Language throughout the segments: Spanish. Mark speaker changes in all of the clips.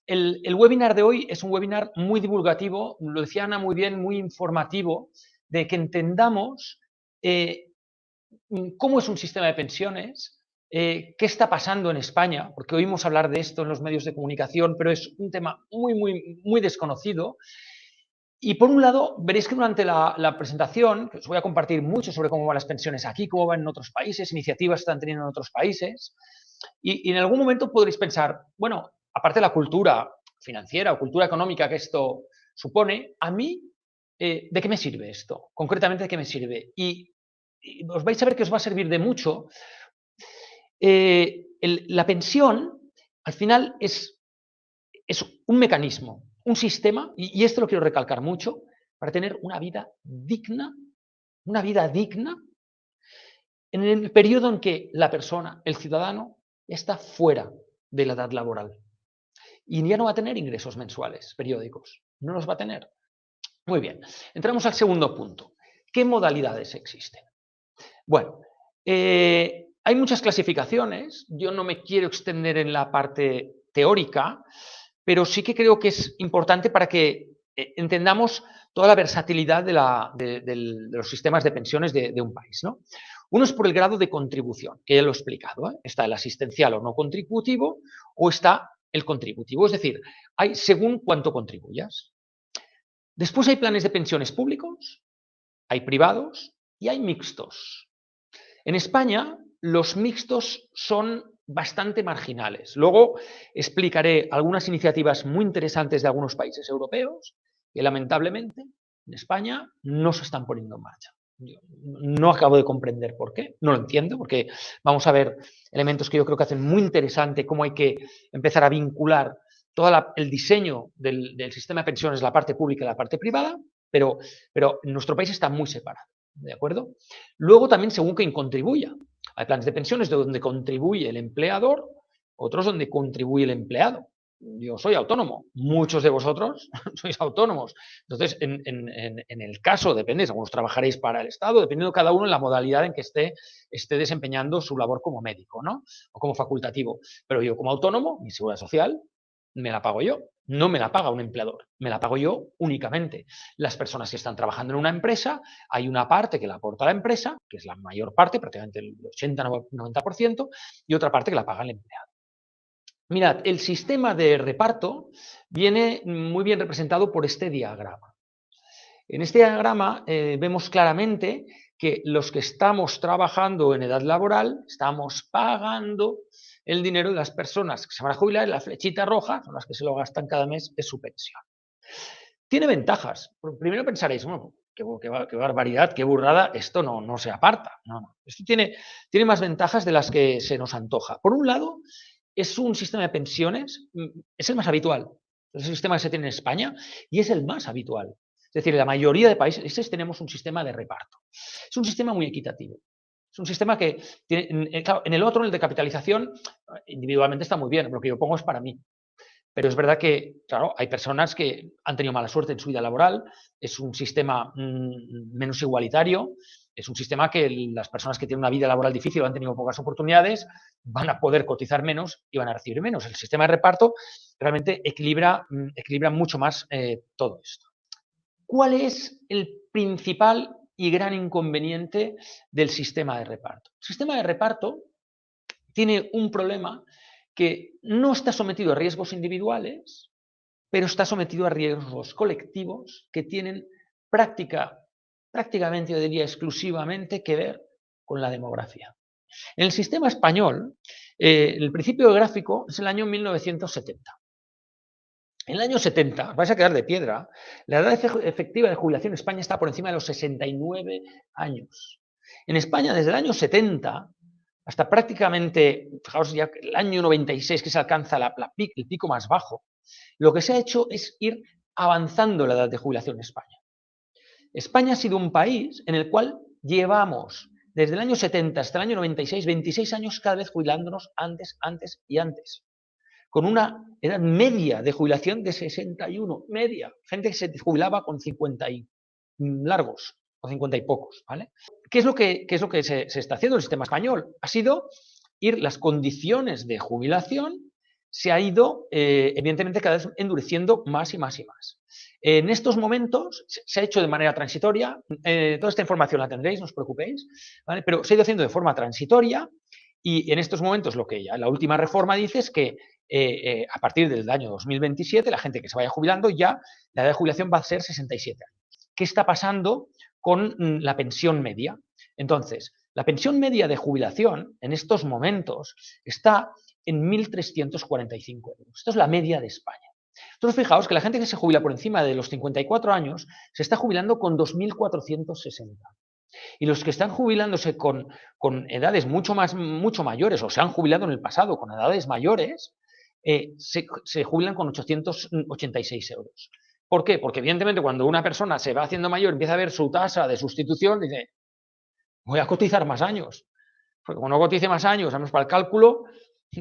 Speaker 1: el webinar de hoy es un webinar muy divulgativo, lo decía Ana muy bien, muy informativo, de que entendamos cómo es un sistema de pensiones, qué está pasando en España, porque oímos hablar de esto en los medios de comunicación, pero es un tema muy desconocido. Y por un lado, veréis que durante la presentación, que os voy a compartir mucho sobre cómo van las pensiones aquí, cómo van en otros países, iniciativas que están teniendo en otros países, y en algún momento podréis pensar, bueno, aparte de la cultura financiera o cultura económica que esto supone, a mí, ¿de qué me sirve esto? Concretamente, ¿de qué me sirve? Y os vais a ver que os va a servir de mucho. La pensión, al final, es un mecanismo, un sistema, y esto lo quiero recalcar mucho, para tener una vida digna en el periodo en que la persona, el ciudadano, está fuera de la edad laboral. Y ya no va a tener ingresos mensuales, periódicos. No los va a tener. Muy bien, entramos al segundo punto. ¿Qué modalidades existen? Bueno, hay muchas clasificaciones. Yo no me quiero extender en la parte teórica, pero sí que creo que es importante para que entendamos toda la versatilidad de los sistemas de pensiones de un país, ¿no? Uno es por el grado de contribución, que ya lo he explicado, ¿eh? Está el asistencial o no contributivo, o está el contributivo, es decir, hay según cuánto contribuyas. Después hay planes de pensiones públicos, hay privados y hay mixtos. En España, los mixtos son bastante marginales. Luego explicaré algunas iniciativas muy interesantes de algunos países europeos que lamentablemente en España no se están poniendo en marcha. Yo no acabo de comprender por qué, no lo entiendo, porque vamos a ver elementos que yo creo que hacen muy interesante cómo hay que empezar a vincular todo el diseño del sistema de pensiones, la parte pública y la parte privada, pero en nuestro país está muy separado. ¿De acuerdo? Luego también según quien contribuya. Hay planes de pensiones donde contribuye el empleador, otros donde contribuye el empleado. Yo soy autónomo, muchos de vosotros sois autónomos. Entonces, en el caso, depende, algunos trabajaréis para el Estado, dependiendo cada uno en la modalidad en que esté desempeñando su labor como médico, ¿no? O como facultativo. Pero yo como autónomo, mi seguridad social me la pago yo, no me la paga un empleador, me la pago yo únicamente. Las personas que están trabajando en una empresa, hay una parte que la aporta la empresa, que es la mayor parte, prácticamente el 80-90%, y otra parte que la paga el empleado. Mirad, el sistema de reparto viene muy bien representado por este diagrama. En este diagrama vemos claramente que los que estamos trabajando en edad laboral estamos pagando el dinero de las personas que se van a jubilar, y la flechita roja son las que se lo gastan cada mes de su pensión. Tiene ventajas. Primero pensaréis, bueno, qué barbaridad, qué burrada, esto no se aparta. No. Esto tiene más ventajas de las que se nos antoja. Por un lado, es un sistema de pensiones, es el más habitual. Es el sistema que se tiene en España y es el más habitual. Es decir, en la mayoría de países tenemos un sistema de reparto. Es un sistema muy equitativo. Es un sistema que, claro, en el otro, en el de capitalización, individualmente está muy bien, lo que yo pongo es para mí. Pero es verdad que, claro, hay personas que han tenido mala suerte en su vida laboral, es un sistema menos igualitario, es un sistema que las personas que tienen una vida laboral difícil o han tenido pocas oportunidades van a poder cotizar menos y van a recibir menos. El sistema de reparto realmente equilibra mucho más todo esto. ¿Cuál es el principal y gran inconveniente del sistema de reparto? El sistema de reparto tiene un problema que no está sometido a riesgos individuales, pero está sometido a riesgos colectivos que tienen prácticamente, yo diría exclusivamente, que ver con la demografía. En el sistema español, el principio gráfico es el año 1970. En el año 70, os vais a quedar de piedra, la edad efectiva de jubilación en España está por encima de los 69 años. En España, desde el año 70 hasta prácticamente, fijaos ya el año 96, que se alcanza el pico más bajo, lo que se ha hecho es ir avanzando la edad de jubilación en España. España ha sido un país en el cual llevamos desde el año 70 hasta el año 96, 26 años cada vez jubilándonos antes y antes, con una edad media de jubilación de 61, media, gente que se jubilaba con 50 y largos, o 50 y pocos, ¿vale? ¿Qué es lo que se está haciendo en el sistema español? Ha sido ir las condiciones de jubilación se ha ido, evidentemente, cada vez endureciendo más y más y más. En estos momentos se ha hecho de manera transitoria, toda esta información la tendréis, no os preocupéis, ¿vale? Pero se ha ido haciendo de forma transitoria y en estos momentos lo que ya la última reforma dice es que a partir del año 2027 la gente que se vaya jubilando ya la edad de jubilación va a ser 67 años. ¿Qué está pasando con la pensión media? Entonces, la pensión media de jubilación en estos momentos está en 1.345 euros. Esto es la media de España. Entonces, fijaos que la gente que se jubila por encima de los 54 años se está jubilando con 2.460. Y los que están jubilándose con edades mucho mayores, o se han jubilado en el pasado con edades mayores, se jubilan con 886 euros. ¿Por qué? Porque evidentemente cuando una persona se va haciendo mayor, empieza a ver su tasa de sustitución, dice, voy a cotizar más años. Porque cuando cotice más años, al menos para el cálculo,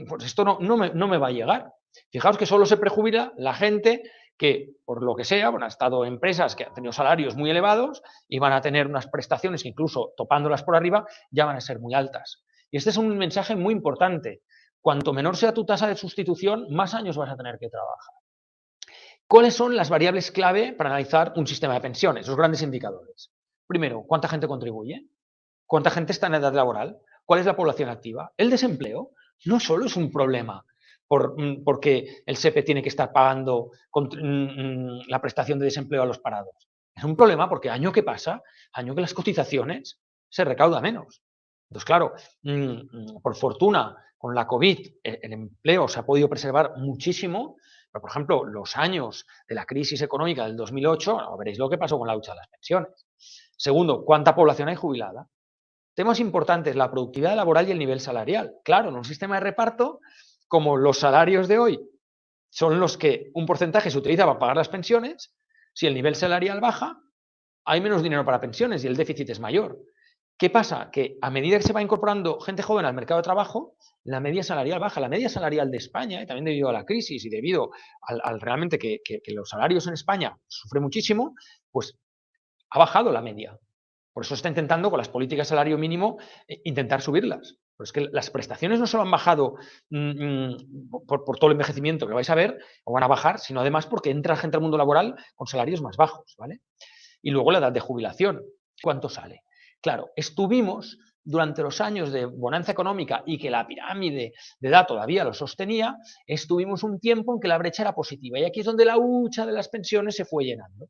Speaker 1: pues esto no me va a llegar. Fijaos que solo se prejubila la gente que, por lo que sea, bueno, ha estado en empresas que han tenido salarios muy elevados y van a tener unas prestaciones que incluso topándolas por arriba ya van a ser muy altas. Y este es un mensaje muy importante. Cuanto menor sea tu tasa de sustitución, más años vas a tener que trabajar. ¿Cuáles son las variables clave para analizar un sistema de pensiones? Los grandes indicadores. Primero, ¿cuánta gente contribuye? ¿Cuánta gente está en edad laboral? ¿Cuál es la población activa? El desempleo no solo es un problema porque el SEPE tiene que estar pagando la prestación de desempleo a los parados. Es un problema porque año que pasa, año que las cotizaciones se recauda menos. Entonces, claro, por fortuna, con la COVID, el empleo se ha podido preservar muchísimo, pero, por ejemplo, los años de la crisis económica del 2008, veréis lo que pasó con la lucha de las pensiones. Segundo, ¿cuánta población hay jubilada? Temas importantes, la productividad laboral y el nivel salarial. Claro, en un sistema de reparto, como los salarios de hoy son los que un porcentaje se utiliza para pagar las pensiones, si el nivel salarial baja, hay menos dinero para pensiones y el déficit es mayor. ¿Qué pasa? Que a medida que se va incorporando gente joven al mercado de trabajo, la media salarial baja. La media salarial de España, también debido a la crisis y debido al realmente que los salarios en España sufren muchísimo, pues ha bajado la media. Por eso está intentando, con las políticas de salario mínimo, intentar subirlas. Pero es que las prestaciones no solo han bajado por todo el envejecimiento que vais a ver, o van a bajar, sino además porque entra gente al mundo laboral con salarios más bajos, ¿vale? Y luego la edad de jubilación. ¿Cuánto sale? Claro, estuvimos durante los años de bonanza económica y que la pirámide de edad todavía lo sostenía, estuvimos un tiempo en que la brecha era positiva. Y aquí es donde la hucha de las pensiones se fue llenando.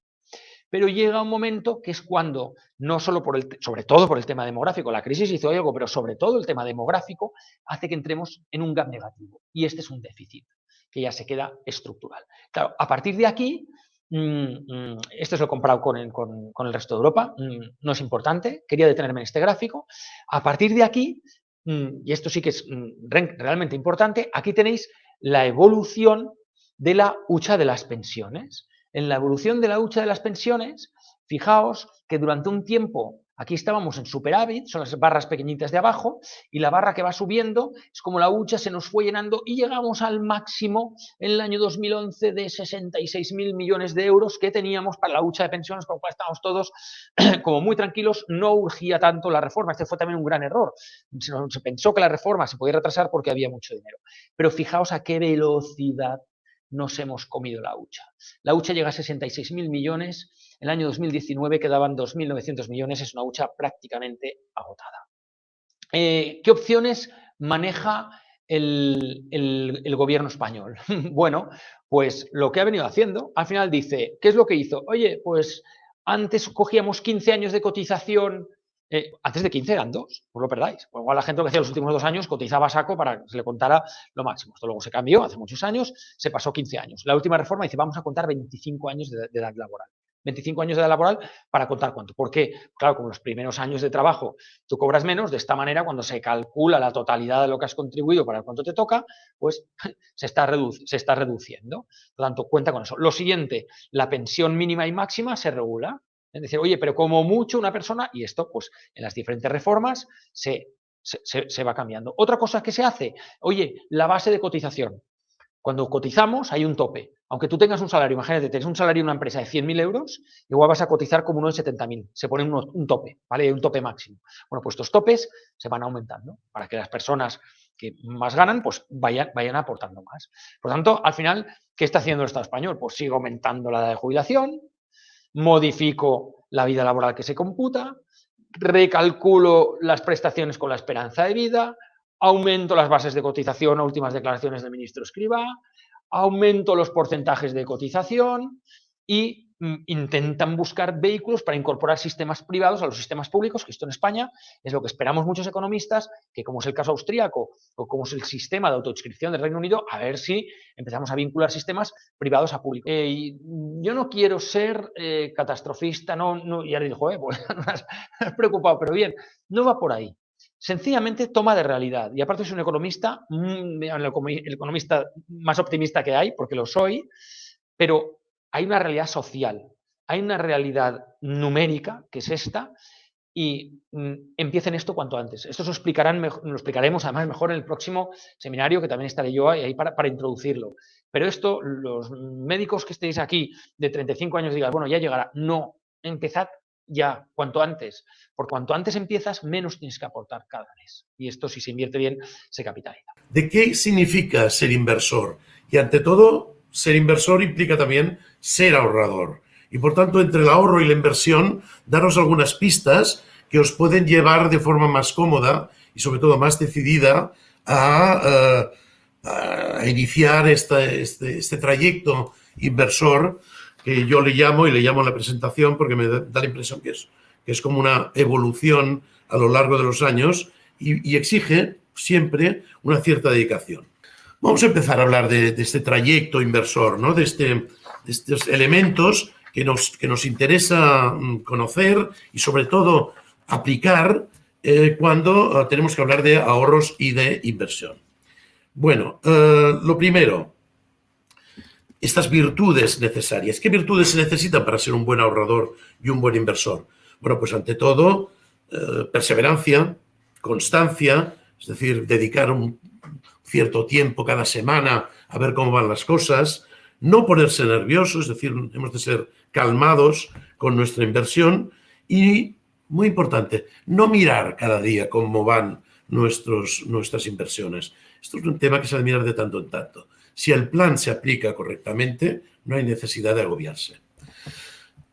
Speaker 1: Pero llega un momento que es cuando, no solo sobre todo por el tema demográfico, la crisis hizo algo, pero sobre todo el tema demográfico hace que entremos en un gap negativo. Y este es un déficit que ya se queda estructural. Claro, a partir de aquí, esto es lo comparado con el resto de Europa, no es importante, quería detenerme en este gráfico. A partir de aquí, y esto sí que es realmente importante, aquí tenéis la evolución de la hucha de las pensiones. En la evolución de la hucha de las pensiones, fijaos que durante un tiempo aquí estábamos en superávit, son las barras pequeñitas de abajo, y la barra que va subiendo es como la hucha se nos fue llenando y llegamos al máximo en el año 2011 de 66.000 millones de euros que teníamos para la hucha de pensiones, con lo cual estábamos todos como muy tranquilos, no urgía tanto la reforma. Este fue también un gran error. Se pensó que la reforma se podía retrasar porque había mucho dinero. Pero fijaos a qué velocidad nos hemos comido la hucha. La hucha llega a 66.000 millones, en el año 2019 quedaban 2.900 millones, es una hucha prácticamente agotada. ¿Qué opciones maneja el gobierno español? Bueno, pues lo que ha venido haciendo, al final dice, ¿qué es lo que hizo? Oye, pues antes cogíamos 15 años de cotización, antes de 15 eran 2, no lo perdáis. Pues igual la gente lo que hacía los últimos 2 años cotizaba a saco para que se le contara lo máximo. Esto luego se cambió hace muchos años, se pasó 15 años. La última reforma dice, vamos a contar 25 años de edad laboral. 25 años de edad laboral para contar cuánto. Porque, claro, como los primeros años de trabajo tú cobras menos, de esta manera, cuando se calcula la totalidad de lo que has contribuido para cuánto te toca, pues se está reduciendo. Por lo tanto, cuenta con eso. Lo siguiente, la pensión mínima y máxima se regula. Es decir, oye, pero como mucho una persona, y esto, pues, en las diferentes reformas se va cambiando. Otra cosa que se hace, oye, la base de cotización. Cuando cotizamos hay un tope. Aunque tú tengas un salario, imagínate, tienes un salario en una empresa de 100.000 euros, igual vas a cotizar como uno de 70.000. Se pone un tope, ¿vale? Un tope máximo. Bueno, pues estos topes se van aumentando para que las personas que más ganan, pues vayan aportando más. Por tanto, al final, ¿qué está haciendo el Estado español? Pues sigue aumentando la edad de jubilación, modifico la vida laboral que se computa, recalculo las prestaciones con la esperanza de vida, aumento las bases de cotización a últimas declaraciones del ministro Escrivá, aumento los porcentajes de cotización y intentan buscar vehículos para incorporar sistemas privados a los sistemas públicos, que esto en España es lo que esperamos muchos economistas, que como es el caso austríaco o como es el sistema de autoinscripción del Reino Unido, a ver si empezamos a vincular sistemas privados a públicos. Yo no quiero ser catastrofista, y ahora digo, pues no has preocupado, pero bien, no va por ahí. Sencillamente toma de realidad. Y aparte soy un economista, el economista más optimista que hay, porque lo soy, pero hay una realidad social, hay una realidad numérica, que es esta, y empiecen esto cuanto antes. Esto lo explicaremos además mejor en el próximo seminario, que también estaré yo ahí para introducirlo. Pero esto, los médicos que estéis aquí de 35 años digan, bueno, ya llegará. No, empezad ya, cuanto antes. Porque cuanto antes empiezas, menos tienes que aportar cada mes. Y esto, si se invierte bien, se capitaliza.
Speaker 2: ¿De qué significa ser inversor? Y ante todo, ser inversor implica también ser ahorrador. Y por tanto, entre el ahorro y la inversión, daros algunas pistas que os pueden llevar de forma más cómoda y sobre todo más decidida a iniciar este trayecto inversor que yo le llamo, y le llamo en la presentación porque me da la impresión que es como una evolución a lo largo de los años y exige siempre una cierta dedicación. Vamos a empezar a hablar de este trayecto inversor, ¿no? de estos elementos que nos interesa conocer y sobre todo aplicar cuando tenemos que hablar de ahorros y de inversión. Bueno, lo primero, estas virtudes necesarias. ¿Qué virtudes se necesitan para ser un buen ahorrador y un buen inversor? Bueno, pues ante todo, perseverancia, constancia, es decir, dedicar un cierto tiempo cada semana a ver cómo van las cosas, no ponerse nerviosos, es decir, hemos de ser calmados con nuestra inversión y, muy importante, no mirar cada día cómo van nuestras inversiones. Esto es un tema que se ha de mirar de tanto en tanto. Si el plan se aplica correctamente, no hay necesidad de agobiarse.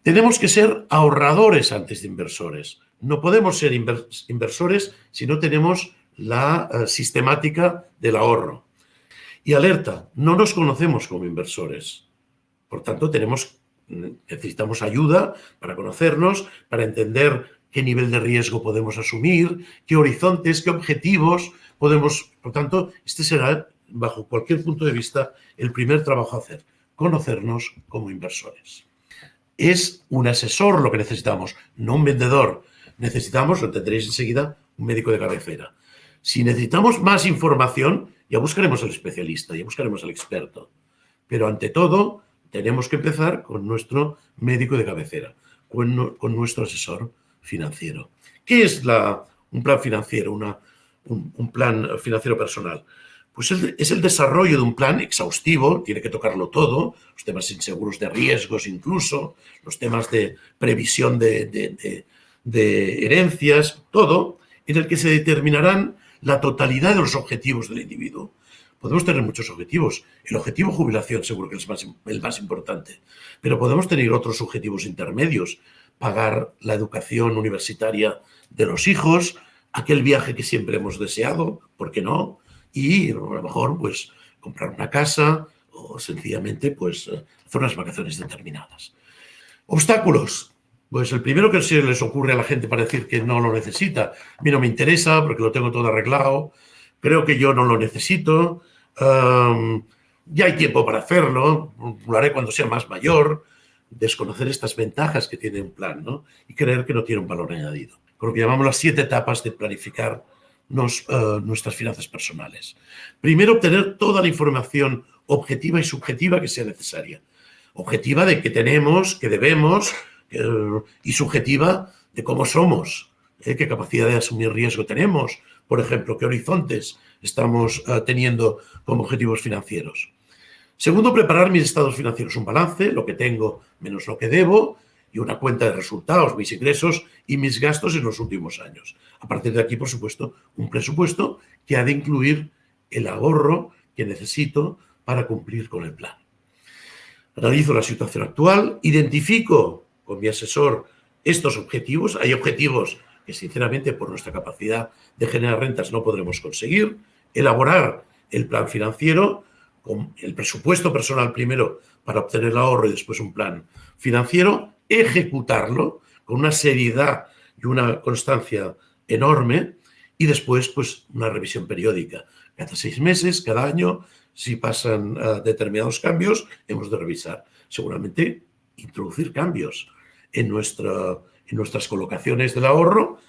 Speaker 2: Tenemos que ser ahorradores antes de inversores. No podemos ser inversores si no tenemos la sistemática del ahorro. Y alerta, no nos conocemos como inversores. Por tanto, necesitamos ayuda para conocernos, para entender qué nivel de riesgo podemos asumir, qué horizontes, qué objetivos podemos. Por tanto, este será, bajo cualquier punto de vista, el primer trabajo a hacer, conocernos como inversores. Es un asesor lo que necesitamos, no un vendedor. Necesitamos, lo entenderéis enseguida, un médico de cabecera. Si necesitamos más información, ya buscaremos al especialista, ya buscaremos al experto. Pero ante todo, tenemos que empezar con nuestro médico de cabecera, con nuestro asesor financiero. ¿Qué es un plan financiero, un plan financiero personal? Pues es el desarrollo de un plan exhaustivo, tiene que tocarlo todo, los temas inseguros de riesgos incluso, los temas de previsión de herencias, todo, en el que se determinarán la totalidad de los objetivos del individuo. Podemos tener muchos objetivos. El objetivo jubilación seguro que es el más importante, pero podemos tener otros objetivos intermedios. Pagar la educación universitaria de los hijos, aquel viaje que siempre hemos deseado, ¿por qué no? Y a lo mejor, pues, comprar una casa o sencillamente, pues, hacer unas vacaciones determinadas. Obstáculos. Pues el primero que se les ocurre a la gente para decir que no lo necesita. A mí no me interesa porque lo tengo todo arreglado. Creo que yo no lo necesito. Ya hay tiempo para hacerlo. Lo haré cuando sea más mayor. Desconocer estas ventajas que tiene un plan, ¿no? Y creer que no tiene un valor añadido. Con lo que llamamos las 7 etapas de planificar nuestras finanzas personales. Primero, obtener toda la información objetiva y subjetiva que sea necesaria. Objetiva de qué tenemos, qué debemos, y subjetiva de cómo somos, qué capacidad de asumir riesgo tenemos, por ejemplo, qué horizontes estamos teniendo como objetivos financieros. Segundo, preparar mis estados financieros, un balance, lo que tengo menos lo que debo, y una cuenta de resultados, mis ingresos y mis gastos en los últimos años. A partir de aquí, por supuesto, un presupuesto que ha de incluir el ahorro que necesito para cumplir con el plan. Analizo la situación actual, identifico con mi asesor estos objetivos. Hay objetivos que, sinceramente, por nuestra capacidad de generar rentas no podremos conseguir. Elaborar el plan financiero, con el presupuesto personal primero para obtener el ahorro y después un plan financiero, ejecutarlo con una seriedad y una constancia enorme y después pues una revisión periódica. Cada 6 meses, cada año, si pasan determinados cambios, hemos de revisar. Seguramente introducir cambios en nuestras colocaciones del ahorro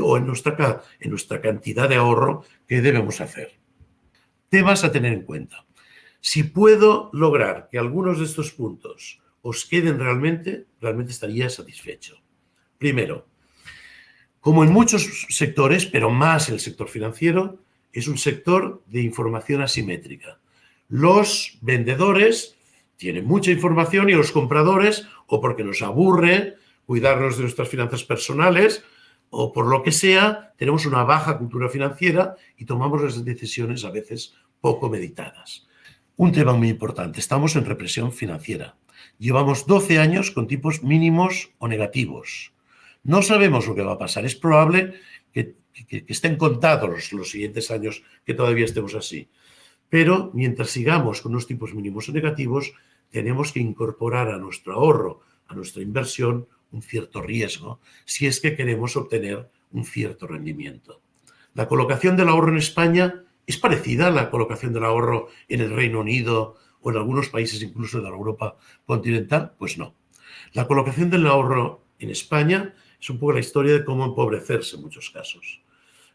Speaker 2: o en nuestra cantidad de ahorro que debemos hacer. Temas a tener en cuenta. Si puedo lograr que algunos de estos puntos os queden realmente estaría satisfecho. Primero, como en muchos sectores, pero más el sector financiero, es un sector de información asimétrica. Los vendedores tienen mucha información y los compradores, o porque nos aburre cuidarnos de nuestras finanzas personales, o por lo que sea, tenemos una baja cultura financiera y tomamos las decisiones a veces poco meditadas. Un tema muy importante, estamos en represión financiera. Llevamos 12 años con tipos mínimos o negativos. No sabemos lo que va a pasar. Es probable que estén contados los siguientes años que todavía estemos así. Pero mientras sigamos con unos tipos mínimos o negativos, tenemos que incorporar a nuestro ahorro, a nuestra inversión, un cierto riesgo, si es que queremos obtener un cierto rendimiento. La colocación del ahorro en España es parecida a la colocación del ahorro en el Reino Unido o en algunos países incluso de la Europa continental. Pues no. La colocación del ahorro en España es un poco la historia de cómo empobrecerse en muchos casos.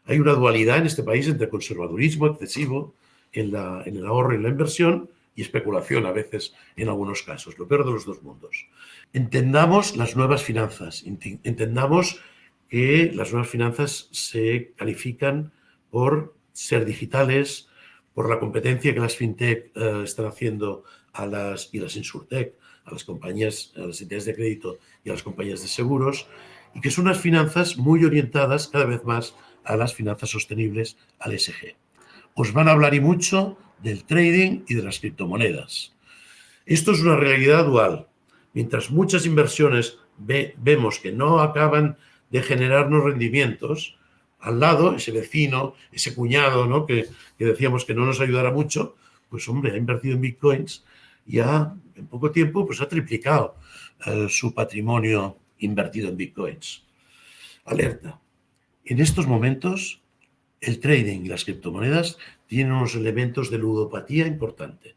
Speaker 2: Hay una dualidad en este país entre conservadurismo excesivo en el ahorro y en la inversión y especulación a veces en algunos casos, lo peor de los dos mundos. Entendamos las nuevas finanzas, entendamos que las nuevas finanzas se califican por ser digitales, por la competencia que las fintech están haciendo y las insurtech, a las compañías, a las entidades de crédito y a las compañías de seguros, y que son unas finanzas muy orientadas cada vez más a las finanzas sostenibles, al ESG. Os van a hablar y mucho del trading y de las criptomonedas. Esto es una realidad dual. Mientras muchas inversiones vemos que no acaban de generarnos rendimientos, al lado, ese vecino, ese cuñado, ¿no? que decíamos que no nos ayudará mucho, pues hombre, ha invertido en bitcoins y en poco tiempo pues ha triplicado su patrimonio invertido en bitcoins. Alerta. En estos momentos, el trading y las criptomonedas tienen unos elementos de ludopatía importante.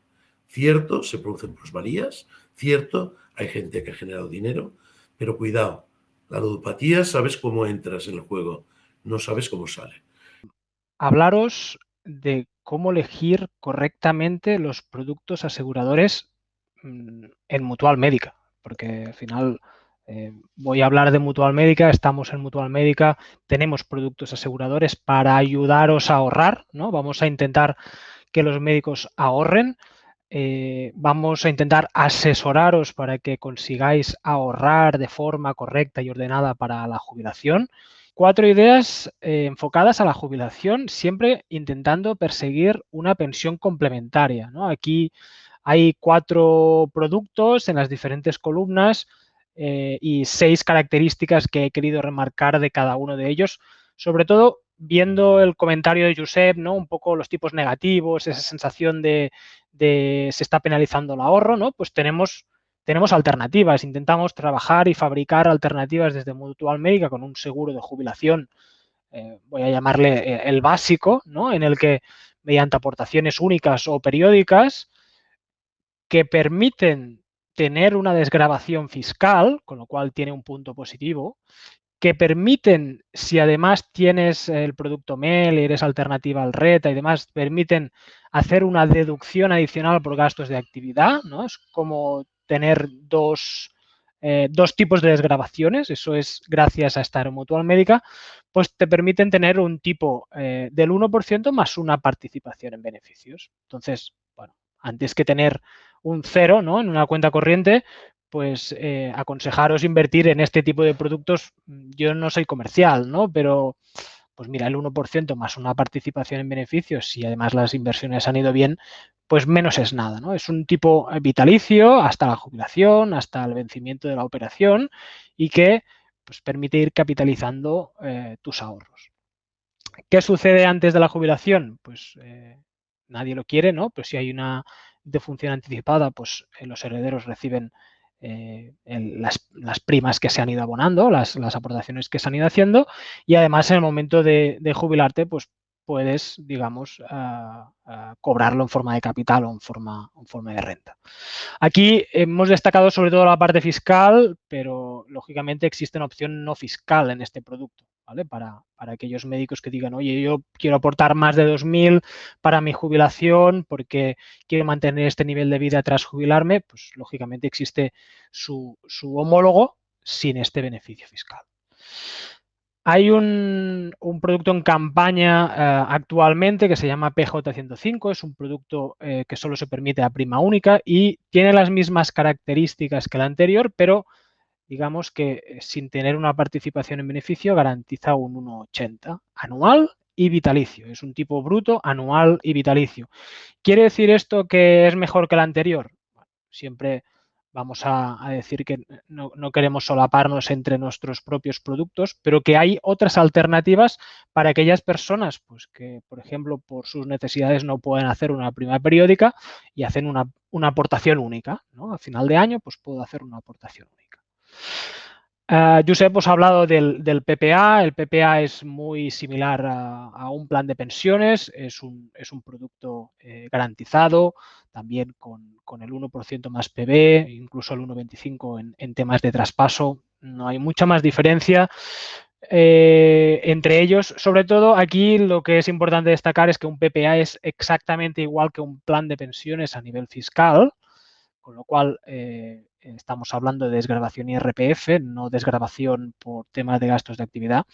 Speaker 2: Cierto, se producen plusvalías, cierto, hay gente que ha generado dinero, pero cuidado, la ludopatía sabes cómo entras en el juego, no sabes cómo sale.
Speaker 3: Hablaros de cómo elegir correctamente los productos aseguradores en Mutual Médica, porque al final voy a hablar de Mutual Médica, estamos en Mutual Médica, tenemos productos aseguradores para ayudaros a ahorrar, ¿no? Vamos a intentar que los médicos ahorren, vamos a intentar asesoraros para que consigáis ahorrar de forma correcta y ordenada para la jubilación. 4 ideas enfocadas a la jubilación, siempre intentando perseguir una pensión complementaria, ¿no? Aquí hay 4 productos en las diferentes columnas y 6 características que he querido remarcar de cada uno de ellos, sobre todo viendo el comentario de Josep, ¿no? Un poco los tipos negativos, esa sensación de se está penalizando el ahorro, ¿no? Pues tenemos alternativas, intentamos trabajar y fabricar alternativas desde Mutual Médica con un seguro de jubilación, voy a llamarle el básico, ¿no? En el que mediante aportaciones únicas o periódicas que permiten tener una desgravación fiscal, con lo cual tiene un punto positivo, que permiten, si además tienes el producto MEL, eres alternativa al RETA y demás, permiten hacer una deducción adicional por gastos de actividad, ¿no? Es como tener dos tipos de desgravaciones, eso es gracias a estar en Mutual Médica, pues te permiten tener un tipo del 1% más una participación en beneficios. Entonces, bueno, antes que tener un 0, ¿no? En una cuenta corriente, pues aconsejaros invertir en este tipo de productos. Yo no soy comercial, ¿no? Pero pues mira, el 1% más una participación en beneficios y además las inversiones han ido bien, pues menos es nada, ¿no? Es un tipo vitalicio hasta la jubilación, hasta el vencimiento de la operación y que pues, permite ir capitalizando tus ahorros. ¿Qué sucede antes de la jubilación? Pues nadie lo quiere, ¿no? Pero si hay una defunción anticipada, pues los herederos reciben las primas que se han ido abonando, las aportaciones que se han ido haciendo, y además en el momento de jubilarte, pues puedes, digamos, cobrarlo en forma de capital o en forma de renta. Aquí hemos destacado sobre todo la parte fiscal, pero lógicamente existe una opción no fiscal en este producto, ¿vale? Para aquellos médicos que digan, oye, yo quiero aportar más de 2.000 para mi jubilación porque quiero mantener este nivel de vida tras jubilarme, pues lógicamente existe su homólogo sin este beneficio fiscal. Hay un producto en campaña actualmente que se llama PJ105, es un producto que solo se permite a prima única y tiene las mismas características que el anterior, pero digamos que sin tener una participación en beneficio garantiza un 1,80 anual y vitalicio. Es un tipo bruto, anual y vitalicio. ¿Quiere decir esto que es mejor que el anterior? Bueno, siempre vamos a decir que no queremos solaparnos entre nuestros propios productos, pero que hay otras alternativas para aquellas personas pues, que, por ejemplo, por sus necesidades no pueden hacer una prima periódica y hacen una aportación única, ¿no? A final de año pues puedo hacer una aportación única. Josep os ha hablado del PPA. El PPA es muy similar a un plan de pensiones. Es un producto garantizado, también con el 1% más PB, incluso el 1,25 en temas de traspaso. No hay mucha más diferencia entre ellos. Sobre todo aquí lo que es importante destacar es que un PPA es exactamente igual que un plan de pensiones a nivel fiscal, con lo cual estamos hablando de desgravación IRPF, no desgravación por temas de gastos de actividad,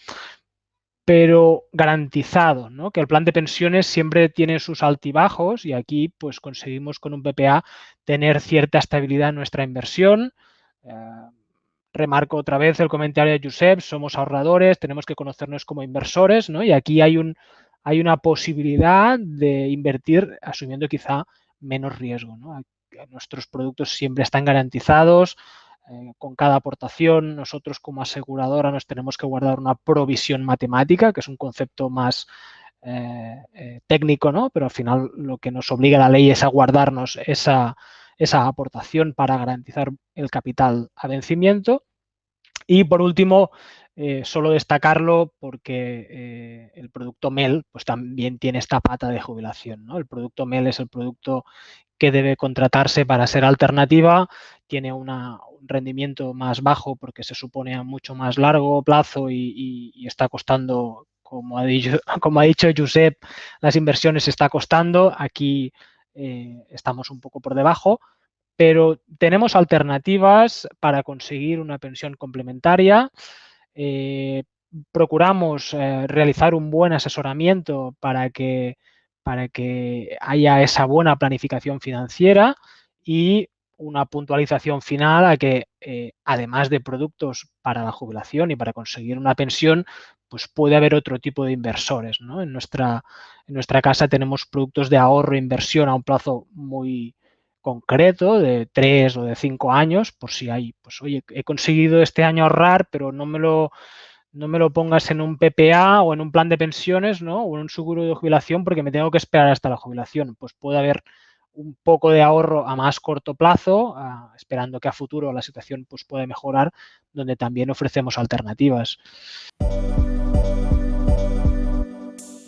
Speaker 3: pero garantizado, ¿no? Que el plan de pensiones siempre tiene sus altibajos y aquí pues conseguimos con un PPA tener cierta estabilidad en nuestra inversión. Remarco otra vez el comentario de Josep, somos ahorradores, tenemos que conocernos como inversores, ¿no? Y aquí hay una posibilidad de invertir asumiendo quizá menos riesgo, ¿no? Nuestros productos siempre están garantizados. Con cada aportación, nosotros como aseguradora nos tenemos que guardar una provisión matemática, que es un concepto más técnico, ¿no? Pero al final lo que nos obliga la ley es a guardarnos esa aportación para garantizar el capital a vencimiento. Y por último, solo destacarlo porque el producto MEL pues también tiene esta pata de jubilación, ¿no? El producto MEL es el producto que debe contratarse para ser alternativa, tiene un rendimiento más bajo porque se supone a mucho más largo plazo y está costando, como ha dicho Josep, las inversiones está costando, aquí estamos un poco por debajo, pero tenemos alternativas para conseguir una pensión complementaria. Procuramos realizar un buen asesoramiento para que haya esa buena planificación financiera y una puntualización final a que, además de productos para la jubilación y para conseguir una pensión, pues puede haber otro tipo de inversores, ¿no? En nuestra casa tenemos productos de ahorro e inversión a un plazo muy concreto de 3 o de 5 años, por si hay, pues oye, he conseguido este año ahorrar, pero no me lo pongas en un PPA o en un plan de pensiones, ¿no? O en un seguro de jubilación porque me tengo que esperar hasta la jubilación. Pues puede haber un poco de ahorro a más corto plazo, esperando que a futuro la situación pues, pueda mejorar, donde también ofrecemos alternativas.